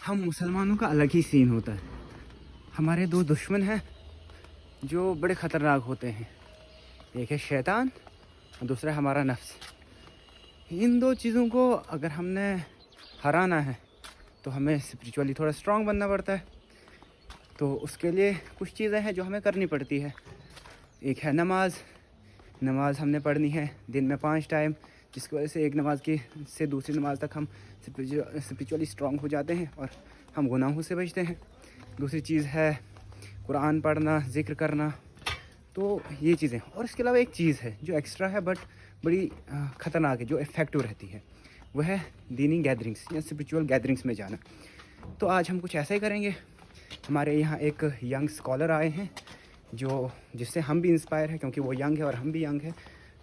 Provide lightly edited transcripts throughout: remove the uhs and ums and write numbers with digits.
ہم مسلمانوں کا الگ ہی سین ہوتا ہے. ہمارے دو دشمن ہیں جو بڑے خطرناک ہوتے ہیں. ایک ہے شیطان اور دوسرا ہے ہمارا نفس. ان دو چیزوں کو اگر ہم نے ہرانا ہے تو ہمیں اسپریچولی تھوڑا اسٹرانگ بننا پڑتا ہے. تو اس کے لیے کچھ چیزیں ہیں جو ہمیں کرنی پڑتی ہے. ایک ہے نماز. نماز ہم نے پڑھنی ہے دن میں 5 ٹائم، جس کی وجہ سے ایک نماز کی سے دوسری نماز تک ہم اسپریچولی اسٹرانگ ہو جاتے ہیں اور ہم گناہوں سے بچتے ہیں. دوسری چیز ہے قرآن پڑھنا، ذکر کرنا. تو یہ چیزیں. اور اس کے علاوہ ایک چیز ہے جو ایکسٹرا ہے بٹ بڑی خطرناک ہے، جو افیکٹو رہتی ہے، وہ ہے دینی گیدرنگس یا اسپریچول گیدرنگس میں جانا. تو آج ہم کچھ ایسا ہی کریں گے. ہمارے یہاں ایک ینگ اسکالر آئے ہیں جس سے ہم بھی انسپائر ہیں، کیونکہ وہ ینگ ہے اور ہم بھی ینگ ہیں،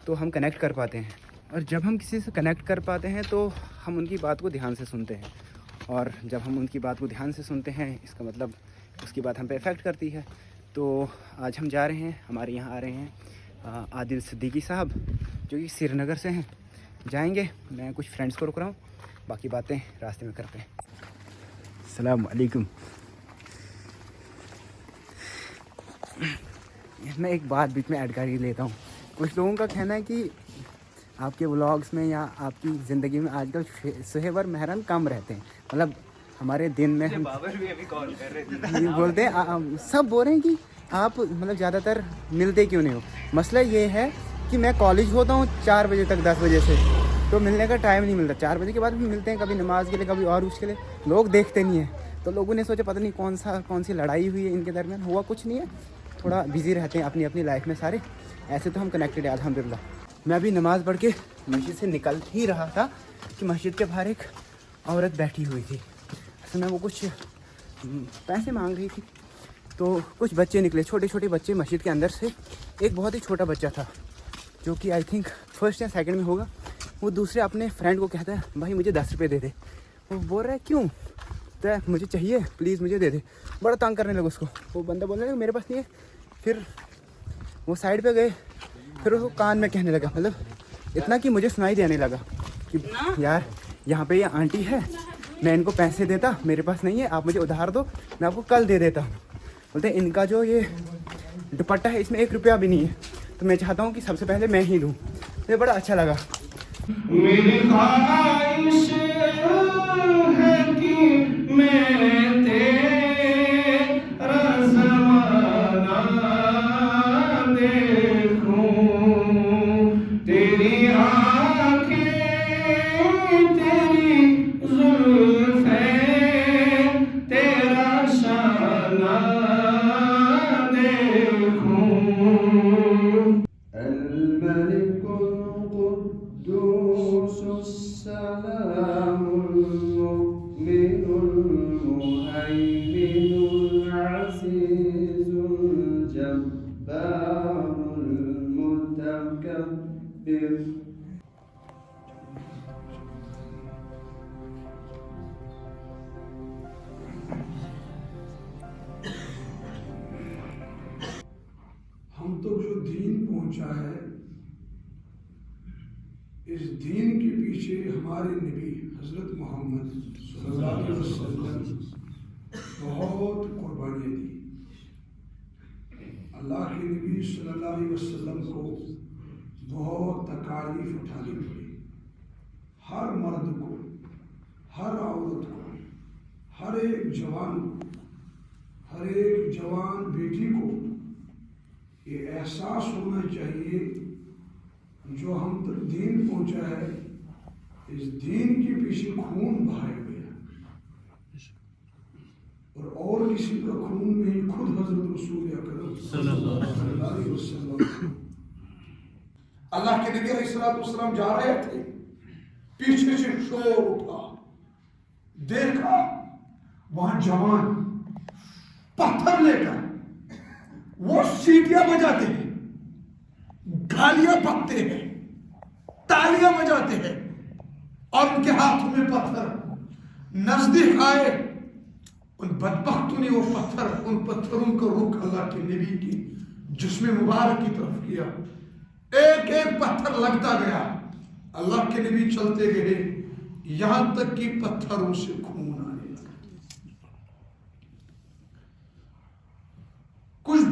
تو ہم کنیکٹ کر پاتے ہیں. اور جب ہم کسی سے کنیکٹ کر پاتے ہیں تو ہم ان کی بات کو دھیان سے سنتے ہیں. اور جب ہم ان کی بات کو دھیان سے سنتے ہیں، اس کا مطلب اس کی بات ہم پہ افیکٹ کرتی ہے. تو آج ہم جا رہے ہیں، ہمارے یہاں آ رہے ہیں عادل صدیقی صاحب جو کہ سری نگر سے ہیں. جائیں گے. میں کچھ فرینڈس کو رک رہا ہوں، باقی باتیں راستے میں کرتے ہیں. السلام علیکم. میں ایک بات بیچ میں ایڈ کر ہی لیتا ہوں. کچھ لوگوں کا کہنا ہے کہ آپ کے ولاگس میں یا آپ کی زندگی میں آج کل صہیب اور محرم کم رہتے ہیں. مطلب ہمارے دن میں ہم بولتے ہیں، سب بول رہے ہیں کہ آپ مطلب زیادہ تر ملتے کیوں نہیں ہو. مسئلہ یہ ہے کہ میں کالج ہوتا ہوں 4 بجے تک 10 بجے سے، تو ملنے کا ٹائم نہیں ملتا. 4 بجے کے بعد بھی ملتے ہیں، کبھی نماز کے لیے کبھی اور اس کے لیے. لوگ دیکھتے نہیں ہیں. تو لوگوں نے سوچا پتہ نہیں کون سی لڑائی ہوئی ہے ان کے درمیان. ہوا کچھ نہیں ہے، تھوڑا بزی رہتے ہیں اپنی لائف میں سارے. ایسے تو ہم کنیکٹڈ ہیں الحمدللہ. میں ابھی نماز پڑھ کے مسجد سے نکل ہی رہا تھا کہ مسجد کے باہر ایک عورت بیٹھی ہوئی تھی. اصل میں وہ کچھ پیسے مانگ رہی تھی. تو کچھ بچے نکلے، چھوٹے چھوٹے بچے مسجد کے اندر سے. ایک بہت ہی چھوٹا بچہ تھا جو کہ آئی تھنک فرسٹ یا سیکنڈ میں ہوگا. وہ دوسرے اپنے فرینڈ کو کہتا ہے بھائی مجھے 10 روپے دے دے. وہ بول رہا ہے کیوں؟ تو مجھے چاہیے پلیز مجھے دے دے. بڑا تنگ کرنے لگا اس کو. وہ بندہ بولنے لگا میرے پاس نہیں ہے. پھر وہ سائڈ پہ گئے. پھر اس کو کان میں کہنے لگا، مطلب اتنا کہ مجھے سنائی دینے لگا کہ یار یہاں پہ یہ آنٹی ہے، میں ان کو پیسے دیتا، میرے پاس نہیں ہے، آپ مجھے ادھار دو، میں آپ کو کل دے دیتا ہوں. بولتے ہیں ان کا جو یہ دوپٹہ ہے اس میں 1 روپیہ بھی نہیں ہے، تو میں چاہتا ہوں کہ سب سے پہلے میں ہی لوں. مجھے بڑا اچھا لگا. میری خواہش ہے کہ میں تیرا زمانہ دیکھوں، تیری آنکھیں تیری زلفیں تیرا شانہ دیکھوں. الملك القدوس السلام المؤمن المهيمن العزيز الجبار المتكبر. ہم تو جو دین پہنچا ہے، اس دین کے پیچھے ہمارے نبی حضرت محمد صلی اللہ علیہ وسلم بہت قربانیاں دی. اللہ کے نبی صلی اللہ علیہ وسلم کو بہت تکالیف اٹھانی پڑی. ہر مرد کو، ہر عورت کو، ہر ایک جوان کو، ہر ایک جوان بیٹی کو یہ احساس ہونا چاہیے جو ہم تک دین پہنچا ہے، اس دین کے پیچھے خون بہایا گیا، اور کسی کا خون نہیں، خود حضرت رسول اکرم صلی اللہ علیہ وسلم. اللہ کے نبی علیہ السلام جا رہے تھے، پیچھے سے شور اٹھا، دیکھا وہاں جوان پتھر لے کر وہ سیٹیاں بجاتے ہیں، گالیاں بکتے ہیں، تالیاں بجاتے ہیں، اور ان کے ہاتھوں میں پتھر. نزدیک آئے، ان بدبختوں نے وہ پتھر، ان پتھروں کا رخ اللہ کے نبی کی جسم مبارک کی طرف کیا. ایک ایک پتھر لگتا گیا. اللہ کے نبی چلتے گئے یہاں تک کہ پتھروں سے خون آنے لگا.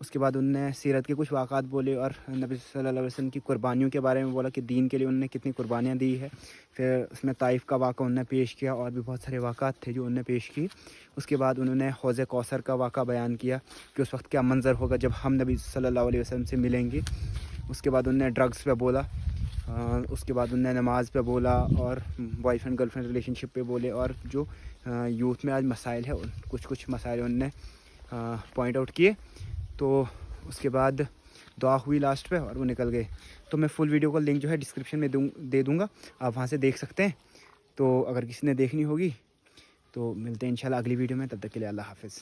اس کے بعد انہوں نے سیرت کے کچھ واقعات بولے اور نبی صلی اللہ علیہ وسلم کی قربانیوں کے بارے میں بولا کہ دین کے لیے انہوں نے کتنی قربانیاں دی ہے. پھر اس میں طائف کا واقعہ انہوں نے پیش کیا اور بھی بہت سارے واقعات تھے جو انہوں نے پیش کی. اس کے بعد انہوں نے حوض کوثر کا واقعہ بیان کیا کہ اس وقت کیا منظر ہوگا جب ہم نبی صلی اللہ علیہ وسلم سے ملیں گے. اس کے بعد انہوں نے ڈرگس پہ بولا. اس کے بعد انہوں نے نماز پہ بولا اور boyfriend girlfriend relationship پہ بولے, اور جو یوتھ میں آج مسائل ہے کچھ مسائل انہوں نے پوائنٹ آؤٹ کیے. تو اس کے بعد دعا ہوئی لاسٹ پہ اور وہ نکل گئے. تو میں فل ویڈیو کا لنک جو ہے ڈسکرپشن میں دے دوں گا, آپ وہاں سے دیکھ سکتے ہیں. تو اگر کسی نے دیکھنی ہوگی تو ملتے ہیں انشاءاللہ اگلی ویڈیو میں. تب تک کے لیے اللہ حافظ.